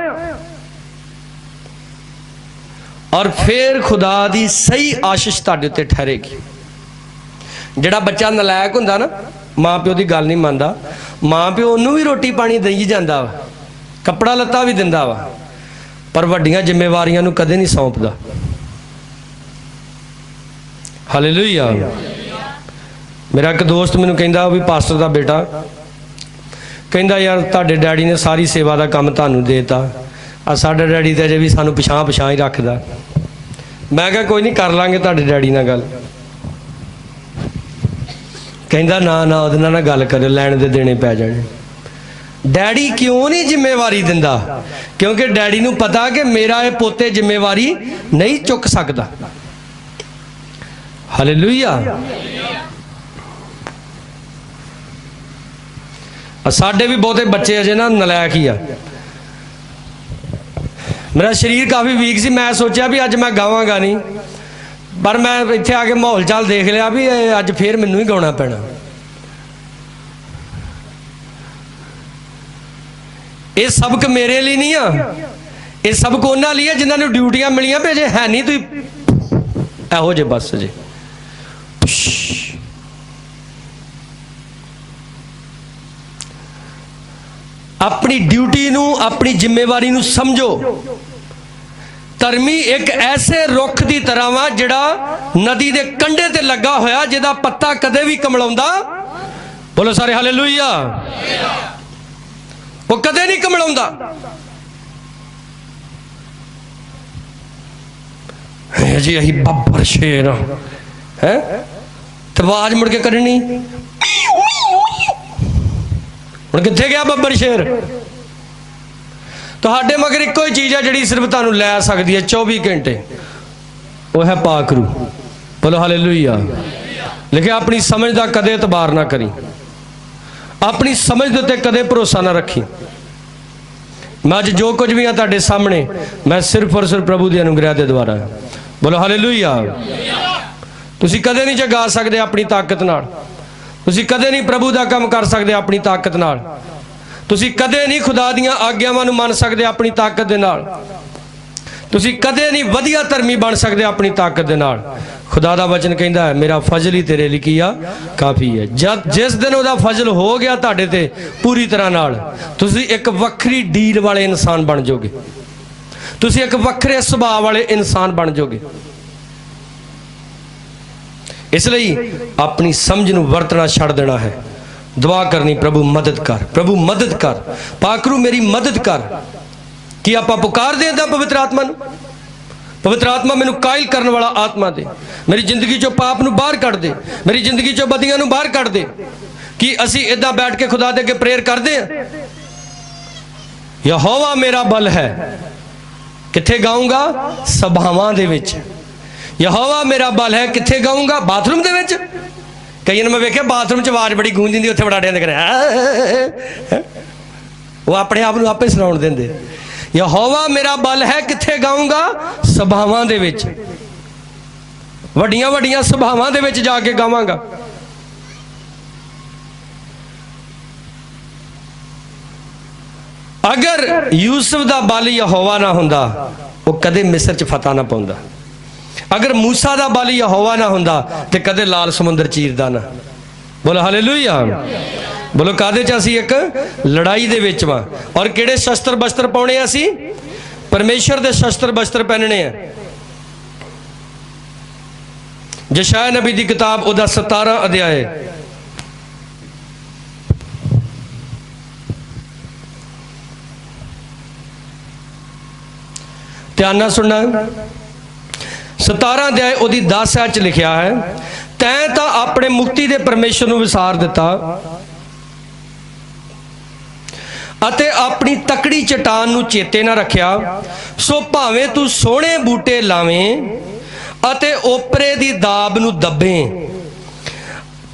और फिर खुदा दी सही आशीष तुहाडे उत्ते ठहरेगी। जिहड़ा बच्चा नलायक हुंदा ना, माँ प्यो की गल नहीं मानता, माँ प्यो उन्होंने भी रोटी पानी दई जाता वा, कपड़ा लत्ता भी दिंदा वा, पर वड्डियां जिम्मेवारियां नूं कदे नहीं सौंपदा। हालेलुया। मेरा एक दोस्त मैनूं कहंदा भी पास्टर दा बेटा कहंदा यार तुहाडे डैडी ने सारी सेवा का काम तुहानूं देता, आ साडा डैडी तो अजे भी सानूं पछां पछां ही रखदा। मैं कहा कोई नहीं कर लांगे तुहाडे डैडी नाल गल। कहंदा ना ना उहदे नाल ना गल करो, लैण दे देने पै जाने। डैडी क्यों नहीं जिम्मेवारी दिंदा? क्योंकि डैडी नूं पता कि मेरा ये पोते जिम्मेवारी नहीं चुक सकता। हालेलुया। साडे भी बहुते बच्चे अजे ना नलायक ही आ। मेरा शरीर काफ़ी वीक सी, मैं सोचा भी अज मैं गावांगा नहीं, पर मैं इत्थे आके माहौल चाल देख लिया भी अज फिर मैनूं ही गाउणा पैना। ये सबक मेरे लिए नहीं आ, ये सबक उन्हां लिए जिन्हां नूं ड्यूटियां मिलियां भी अजे है नहीं, तुसीं इहो जे बस जे। अपनी ड्यूटी नूं, अपनी जिम्मेवारी नूं समझो। धर्मी एक ऐसे रुख की तरह वा जिहड़ा नदी के कंढे ते लगा होया, जिहदा पत्ता कदे भी कमलाउंदा, बोलो सारे हालेलुया, वो कदे नहीं कमलाउंदा। जी अही बब्बर शेर है, तो आवाज मुड़ के कढ़नी, हुण कित्थे गया बब्बर शेर? तुहाडे मगर इक्को ही चीज़ है जिहड़ी सिर्फ तुहानूं लै सकदी है 24 घंटे, वो है पाकरू। बोलो हालेलुया। लेकिन अपनी समझ का कदे एतबार ना करी, अपनी समझ के उत्ते कदे भरोसा ना रखी। मैं अज जो कुछ भी हाँ तुहाडे सामने, मैं सिर्फ और सिर्फ प्रभु के अनुग्रह के द्वारा। बोलो हालेलुया। तुसीं कदे नहीं जगा सकते अपनी ताकत नाल, तुसीं कदे नहीं प्रभु का काम कर सकते अपनी ताकत नाल, तुसीं कदे नहीं खुदा दीआं आग्यावां नूं मन सकते अपनी ताकत दे नाल, तुसीं कदे नहीं वधिया धर्मी बन सकते अपनी ताकत दे नाल। खुदा दा वचन कहंदा है मेरा फजल ही तेरे लिए किया काफ़ी है। जब जिस दिन उहदा फजल हो गया तुहाडे ते पूरी तरह नाल, तुसीं एक वक्री डील वाले इंसान बन जाओगे, तुसीं एक वक्रे सुभाव वाले इंसान बन जाओगे। इसलिए अपनी समझ नूं वरतना छड़ देना है। दुआ करनी, प्रभु मदद कर, प्रभु मदद कर, पाकरू मेरी मदद कर। कि आप पुकार दें पवित्र आत्मा नूं, पवित्र आत्मा मैनू कायल करने वाला आत्मा दे, मेरी जिंदगी चो पाप नूं बाहर कढ़ दे, मेरी जिंदगी चो बदियां नूं बाहर कढ़ दे। कि असी इदां बैठ के खुदा दे अगे प्रेयर करते हैं, यहोवा मेरा बल है। कित्थे गाऊंगा? सभावां दे विच। यहोवा मेरा बल है कित्थे गाऊंगा? बाथरूम दे विच। कई मैं वेख्या बाथरूम च आवाज़ बड़ी गूंज दी, उत्थे बड़ाड़ियां दे करे वो अपने आप नूं आपे सुनाउण देंदे। यहोवा मेरा बल है कित्थे गाऊंगा? सभावां दे विच, वड्डियां वड्डियां सभावां दे विच जाके गावांगा। अगर यूसुफ दा बल यहोवा ना हुंदा, वो कदे मिस्र च फतह ना पाउंदा। अगर मूसा दा बल यहोवा ना हुंदा, ते कदे लाल समुंदर चीरदा ना। बोलो हालेलुया। बोलो कादे च असी एक लड़ाई दे विच वां, और किहड़े शस्त्र बस्त्र पाउणे असी? परमेश्वर दे शस्त्र बस्त्र पहनने हैं। यशायाह नबी दी किताब उहदा 17 अध्याय, ध्यान नाल सुनना। 17 अध्याय उहदी 10 च लिखिया है, तैं तां अपने मुक्ति दे परमेश्वर नूं विसार दिता अते अपनी तकड़ी चट्टान नूं चेते ना रखिया। सो भावें तू सोहणे बूटे लावें अते ओपरे दी दाब नूं दब्बें,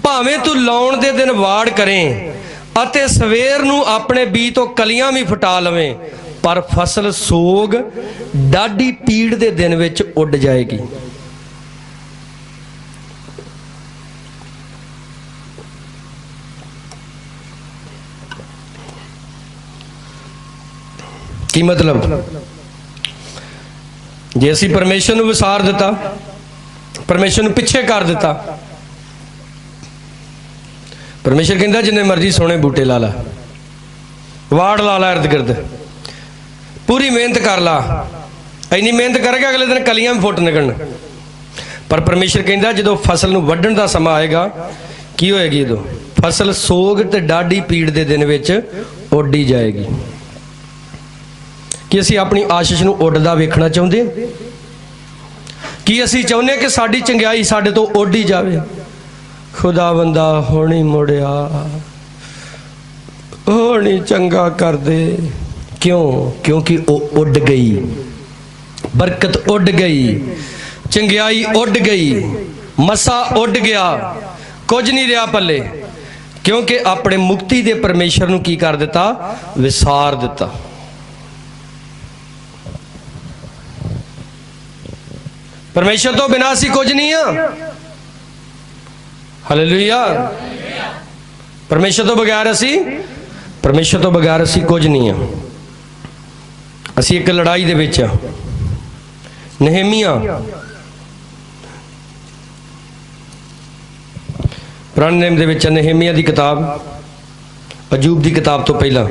भावें तू लाउण दे दिन वाड़ करें अते सवेर नूं अपने बी तो कलियां भी फटा लवें, पर फसल सोग डाढी पीड़ दे दिन विच उड जाएगी। की मतलब? जे असीं परमेश्वर नूं विसार दिता, परमेश्वर नूं पिछे कर दिता, परमेश्वर कहता जिन्ने मर्जी सोहणे बूटे ला ला, वाड़ ला ला इर्द गिर्द, पूरी मेहनत कर ला, इन्नी मेहनत करके अगले दिन कलियां भी फुट निकलन, पर परमेश्वर कहता जो फसल नूं वड्ढण दा समा आएगा की होएगी? उदों फसल सोग ते डाढी पीड़ दे दिन विच उड्डी जाएगी। कि असीं अपनी आशीष नूं उड्डदा वेखना चाहुंदे हां? कि असीं चाहुंदे कि साडी चंगियाई साडे तो उड्ड ही जावे? खुदा बंदा हुण ही मुड़िया, हुण ही चंगा कर दे। क्यों? क्योंकि वो उड गई, बरकत उड गई, चंगियाई उड गई, मसा उड गया, कुछ नहीं रहा पल्ले, क्योंकि अपने मुक्ति दे परमेश्वर नूं की कर दिता? विसार दिता। परमेश्वर तो बिना असीं कुछ नहीं आ। हालेलुया। परमेश्वर तो बगैर असीं, परमेश्वर तो बगैर असीं कुछ नहीं आ। असीं एक लड़ाई दे विच आ। नहमिया पुराने नेम दे विच नहमिया दी किताब, अजूब दी किताब तो पहला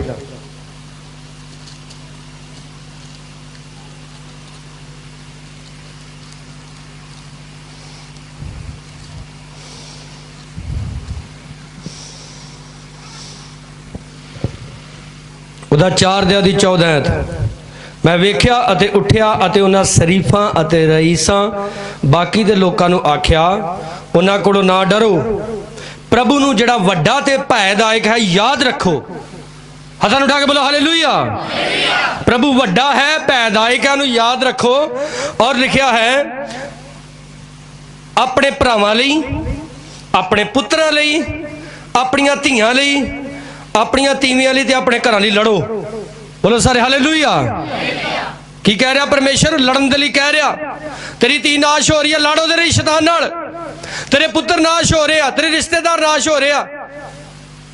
उदा 4 अध्याय 14 आयत। मैं वेख्या अते उठिया अते उन्हां शरीफां अते रईसां बाकी दे लोकां नूं आख्या, उन्हां कोलों ना डरो, प्रभु नूं जिहड़ा वड्डा ते भयदायक है याद रखो। हथां नूं उठा के बोलो हालेलुया। प्रभु वड्डा है, भयदायक है, उन्हें याद रखो। और लिखिया है अपने भरावां लई, अपने पुत्रां लई, अपणियां धीआं लई, अपनियां तीवियां लई ते अपने घरां लई लड़ो। बोलो सारे हालेलुया। की कह रहा परमेश्वर? लड़न दे लई कह रहा। तेरी धी नाश हो रही है, लड़ो तेरे शैतान नाल। तेरे पुत्र नाश हो रहे हैं, तेरे रिश्तेदार नाश हो रहे हैं,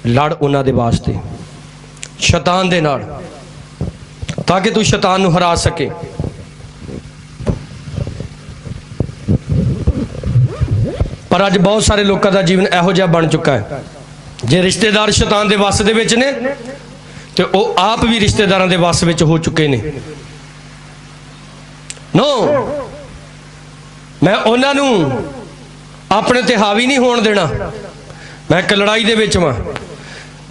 लड़ उन्हां दे वास्ते शैतान दे नाल, ताकि तू शैतान नूं हरा सके। पर अज बहुत सारे लोगों का जीवन इहो जिहा बन चुका है, जे रिश्तेदार शैतान दे वस दे विच ने ते ओ आप भी रिश्तेदारां दे वस विच हो चुके ने। नो, मैं उन्हां नूं अपने ते हावी नहीं होण देना। मैं एक लड़ाई दे विच वां,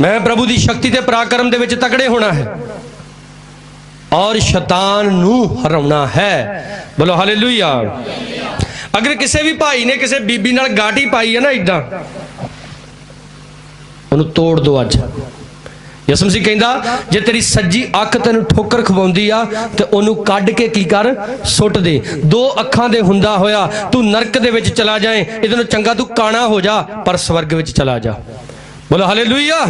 मैं प्रभु की शक्ति ते पराक्रम दे विच तगड़े होना है और शैतान नूं हराउणा है। बोलो हालेलुया। अगर किसी भी भाई ने किसी बीबी नाल गाटी पाई है ना, इदां उन्हें तोड़ दो। अज यसु मसीह कहंदा जे तेरी सज्जी अख तेन ठोकर खवाउंदी आ ते ओनू कढ के की कर? सुट दे। 2 अखां दे हुंदा होया तू नरक दे विच चला जाए, इहदे नालों चंगा तू काना हो जा पर स्वर्ग विच चला जा। बोलो हालेलुया।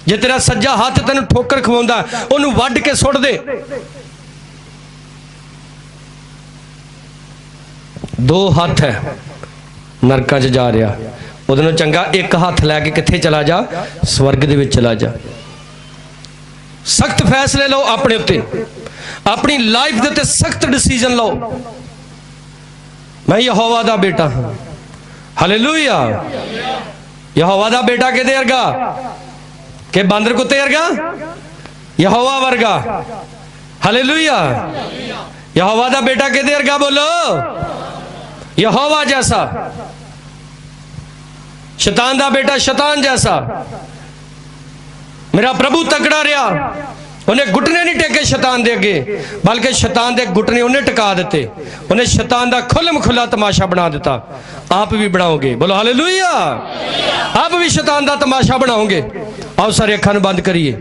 जे तेरा सज्जा हाथ तेन ठोकर खवाउंदा ओनू वढ के सुट दे। 2 हाथ है नरकां च जा रहा, उहदे नालों चंगा एक हाथ लैके कित्थे चला जा? स्वर्ग दे विच चला जा। सख्त फैसले लो अपने उत्ते, अपनी लाइफ दे उत्ते सख्त डिसीजन लो। मैं यहोवा दा बेटा हाँ। हालेलुया। यहोवा दा बेटा किहदे वर्गा? के बांदर कुत्ते वर्गा? यहोवा वर्गा। हालेलुया। यहोवा दा बेटा किहदे वर्गा? बोलो यहोवा जैसा। शैतान दा बेटा शैतान जैसा। मेरा प्रभु तगड़ा रहा, ਉਹਨੇ ਘੁਟਨੇ ਨਹੀਂ ਟੇਕੇ ਸ਼ੈਤਾਨ ਦੇ ਅੱਗੇ, ਬਲਕਿ ਸ਼ੈਤਾਨ ਦੇ ਘੁਟਨੇ ਉਹਨੇ ਟਿਕਾ ਦਿੱਤੇ। ਉਹਨੇ ਸ਼ੈਤਾਨ ਦਾ ਖੁੱਲ੍ਹ ਖੁੱਲਾ ਤਮਾਸ਼ਾ ਬਣਾ ਦਿੱਤਾ। ਆਪ ਵੀ ਬਣਾਓਗੇ, ਬੋਲੋ ਹਾਲੇਲੂਇਆ। ਆਪ ਵੀ ਸ਼ੈਤਾਨ ਦਾ ਤਮਾਸ਼ਾ ਬਣਾਓਗੇ। ਆਓ ਸਾਰੇ ਅੱਖਾਂ ਨੂੰ ਬੰਦ ਕਰੀਏ।